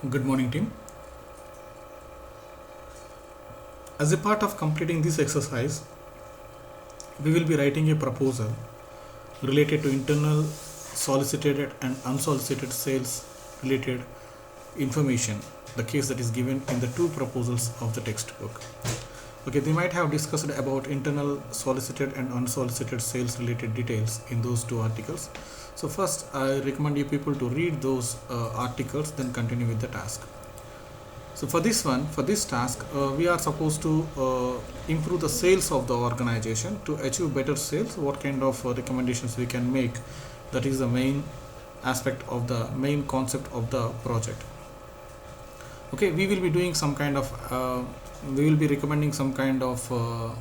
Good morning, team. As a part of completing this exercise, we will be writing a proposal related to internal solicited and unsolicited sales related information, the case that is given in the two proposals of the textbook. Okay, they might have discussed about internal solicited and unsolicited sales related details in those two articles. So first, I recommend you people to read those articles, then continue with the task. So for this task, we are supposed to improve the sales of the organization. To achieve better sales, what kind of recommendations we can make? That is the main aspect of the main concept of the project. Okay, we will be doing some kind of we will be recommending some kind of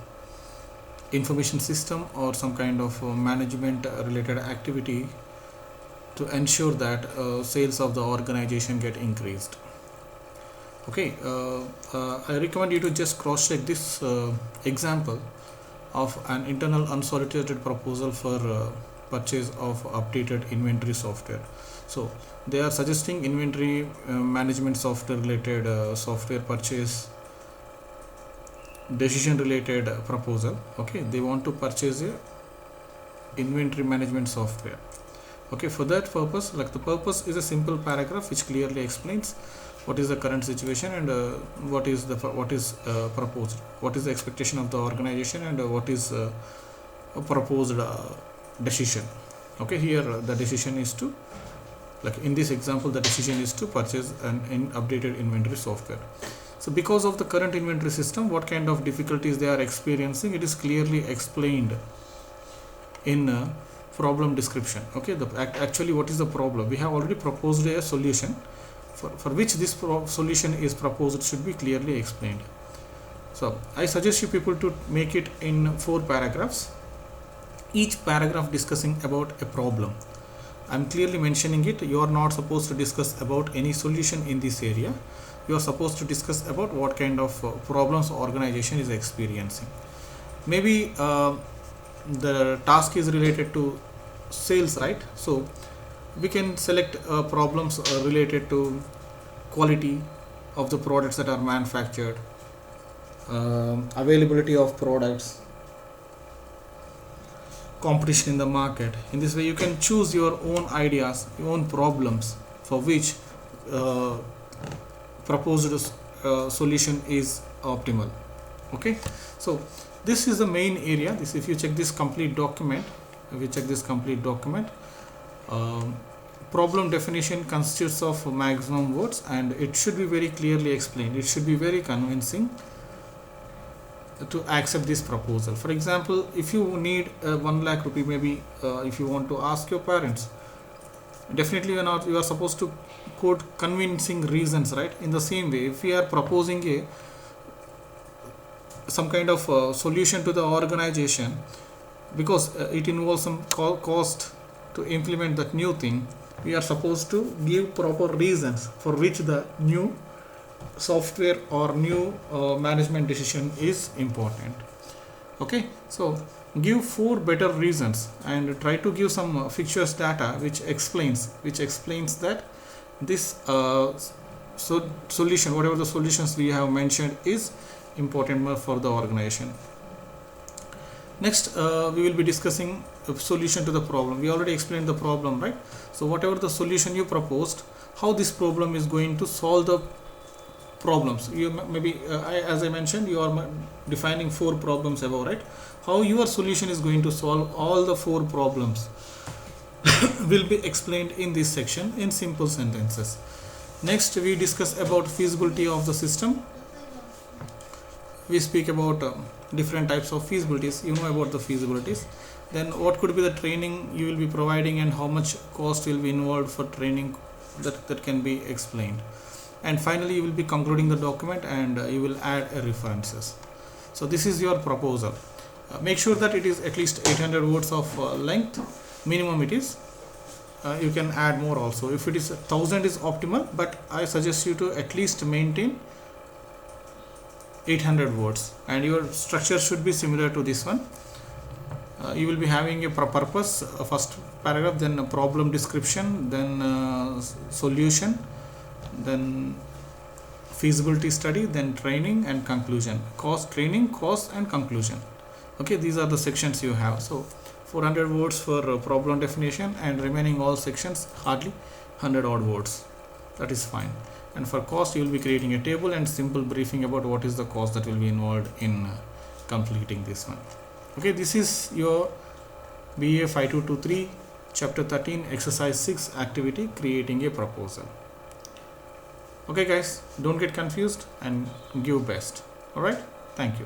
information system or some kind of management related activity to ensure that sales of the organization get increased. Okay, I recommend you to just cross check this example of an internal unsolicited proposal for purchase of updated inventory software. So they are suggesting inventory management software related software purchase decision related proposal. Okay, they want to purchase a inventory management software. Okay, for that purpose, like the purpose is a simple paragraph which clearly explains what is the current situation and what is proposed, what is the expectation of the organization, and what is a proposed decision. Okay, here the decision is to, like in this example, the decision is to purchase an updated inventory software. So because of the current inventory system, what kind of difficulties they are experiencing, it is clearly explained in problem description. Okay, actually what is the problem? We have already proposed a solution for which this solution is proposed should be clearly explained. So I suggest you people to make it in 4 paragraphs, each paragraph discussing about a problem. I'm clearly mentioning it. You are not supposed to discuss about any solution in this area. You are supposed to discuss about what kind of problems organization is experiencing. Maybe the task is related to sales, right? So we can select problems related to quality of the products that are manufactured, availability of products, competition in the market. In this way you can choose your own ideas, your own problems for which proposed solution is optimal. Okay, so this is the main area. This, if you check this complete document, problem definition consists of maximum words and it should be very clearly explained. It should be very convincing to accept this proposal. For example, if you need 1 lakh rupee, maybe if you want to ask your parents, definitely you are supposed to quote convincing reasons, right? In the same way, if we are proposing some kind of solution to the organization, because it involves some cost to implement that new thing, we are supposed to give proper reasons for which the new software or new management decision is important. Okay, so give 4 better reasons and try to give some fictitious data which explains that this solution, whatever the solutions we have mentioned, is important for the organization. Next, we will be discussing a solution to the problem. We already explained the problem, right? So whatever the solution you proposed, how this problem is going to solve the problems. You maybe as I mentioned, you are defining 4 problems above, right? How your solution is going to solve all the 4 problems will be explained in this section in simple sentences. Next, we discuss about feasibility of the system. We speak about different types of feasibilities. You know about the feasibilities. Then what could be the training you will be providing and how much cost will be involved for training, that can be explained. And finally you will be concluding the document and you will add references. So this is your proposal. Make sure that it is at least 800 words of length, minimum it is. You can add more also. If it is 1000 is optimal, but I suggest you to at least maintain 800 words, and your structure should be similar to this one. You will be having a purpose, first paragraph, then a problem description, then solution, then feasibility study, then training and conclusion. Cost, training, cost and conclusion. Okay, these are the sections you have. So 400 words for problem definition, and remaining all sections hardly 100 odd words. That is fine. And for cost, you will be creating a table and simple briefing about what is the cost that will be involved in completing this one. Okay, this is your BA 5223 chapter 13 exercise 6 activity, creating a proposal. Okay guys, don't get confused and give best. All right, thank you.